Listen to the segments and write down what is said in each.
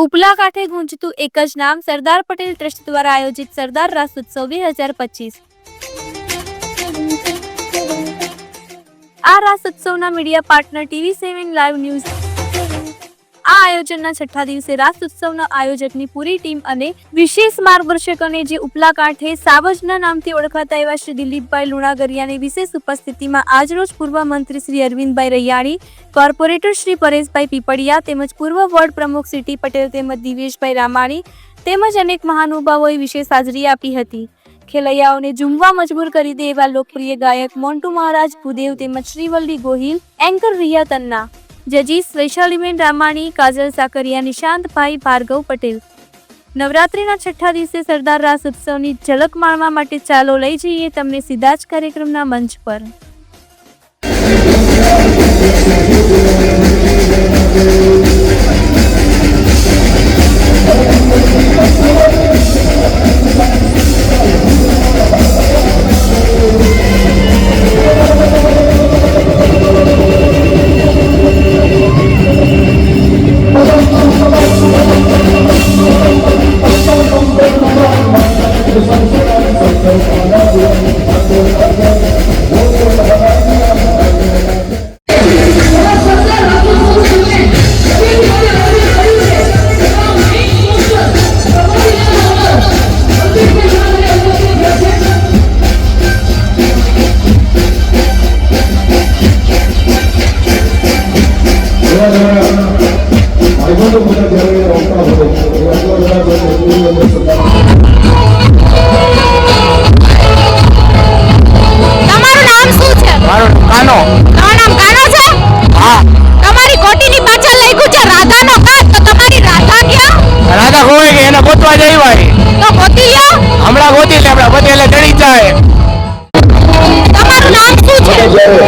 ઉપલા કાંઠે ગુંજતું એક જ નામ સરદાર પટેલ ટ્રસ્ટ દ્વારા આયોજિત સરદાર રાસ ઉત્સવ 2025। આ રાસ ઉત્સવના media partner TV7 live news. આ આયોજનના છઠ્ઠા દિવસે રાસ ઉત્સવના આયોજકની પૂરી ટીમ અને વિશેષ માર્ગદર્શકોને જે ઉપલા કાંઠે સાવજના નામથી ઓળખાતા એવા શ્રી દિલીપભાઈ લુણાગરિયાની વિશેષ ઉપસ્થિતિમાં આજરોજ પૂર્વ મંત્રી શ્રી અરવિંદભાઈ રૈયાણી, કોર્પોરેટર શ્રી પરેશભાઈ પીપળિયા તેમજ પૂર્વ વોર્ડ પ્રમુખ સીટી પટેલ તેમજ દિવેશભાઈ રામાણી તેમજ અનેક મહાનુભાવોએ વિશેષ હાજરી આપી હતી। ખેલૈયાઓને ઝૂમવા મજબૂર કરી દે એવા લોકપ્રિય ગાયક મોન્ટુ મહારાજ ભૂદેવ તેમજ શ્રીવલ્લી ગોહિલ, એન્કર રિયા તન્ના, જજીસ વૈશાલીબેન રામાણી, કાજલ સાકરિયા, નિશાંતભાઈ, ભાર્ગવ પટેલ। નવરાત્રિના છઠ્ઠા દિવસે સરદાર રાસ ઉત્સવની ઝલક માણવા માટે ચાલો લઈ જઈએ તમને સીધા જ કાર્યક્રમના મંચ પર।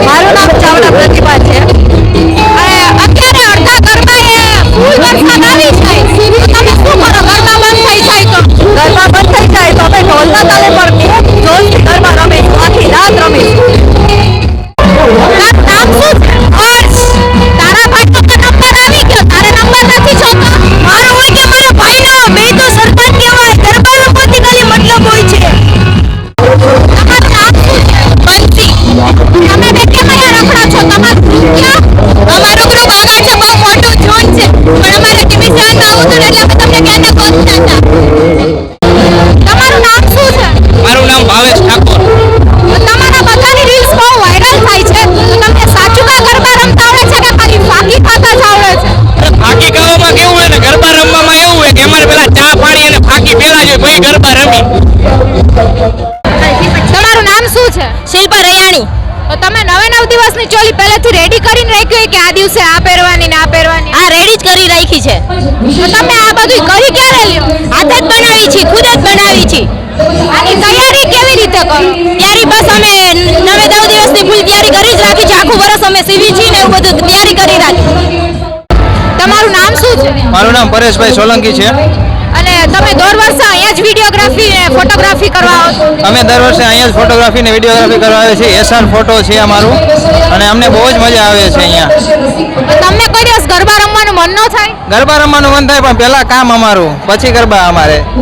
મારું નામ ચાવડા પ્રતિભા છે। અત્યારે અડધા ગરબા એ ફૂલ વરસાદ આવી જાય તો તમે શું કરો? ગરબા બંધ થઈ જાય તો અમે ઢોલના તાલે પર જોશથી ગરબા રમીશું, આખી રાત રમીશું। તારું નામ શું છે? હર્ષ। તારા ભાઈ તો નંબર આવી ગયો, તારે નંબર નથી જોતો? મારો હોય કે મારા ભાઈનો? મેં તો સરપંચ કહેવાય, ગરબા રમવાથી ખાલી મતલબ હોય છે। તમારું નામ શું છે? બંસી। તમે બે કેમ અહીંયા રખડો છો? તમારું ગ્રુપ ક્યાં? અમારું ગ્રુપ આગળ છે, બહુ મોટું ઝોન છે, પણ અમારે TV7 માં આવતું એટલે અમે તમને ક્યાંને ગોતતા હતા। તમારું નામ શું છે? મારું નામ ભાવેશ ઠાકોર। તમારા બધાની રીલ્સ બહુ વાયરલ થાય છે, તો તમને સાચું ગરબા રમતા આવડે છે કે ખાલી ફાકી ખાતા જ આવડે છે? ફાકી ખાવામાં કેવું હોય ને, ગરબા રમવામાં એવું હોય કે અમારે પેલા ચા પાણી અને ફાકી પેલા જોઈએ પછી ગરબા રમી। તમારું નામ શું છે? શિલ્પા રૈયાણી। તો તમે 9 દિવસની ચોલી પહેલેથી રેડી કરીને રાખી હોય કે આ દિવસે આ પહેરવાની ને આ પહેરવાની? આ રેડી જ કરી રાખી છે। તો તમે આ બધું કરી ક્યારે લ્યો? હાથે જ બનાવી છે, ખુદ જ બનાવી છે। આની તૈયારી કેવી રીતે કરો? તૈયારી બસ અમે 9 દિવસની ફૂલ તૈયારી કરી જ રાખી છે, આખું વર્ષ અમે સીવી છીએ ને એવું બધું તૈયારી કરી રાખી। તમારું નામ શું છે? મારું નામ પરેશભાઈ સોલંકી છે। અને તમે દર વર્ષે અહીંયા જ વિડીયોગ્રાફી ને ફોટોગ્રાફી કરવા આવો છો? અમે દર વર્ષે અહીંયા જ ફોટોગ્રાફી ને વિડીયોગ્રાફી કરવા આવે છે। SR ફોટો છે અમારું અને અમને બહુ જ મજા આવે છે અહીંયા। તમને કોઈ દિવસ ગરબા રમવાનું મન ન થાય? ગરબા રમવાનું મન થાય પણ પહેલા કામ અમારું, પછી ગરબા અમારે।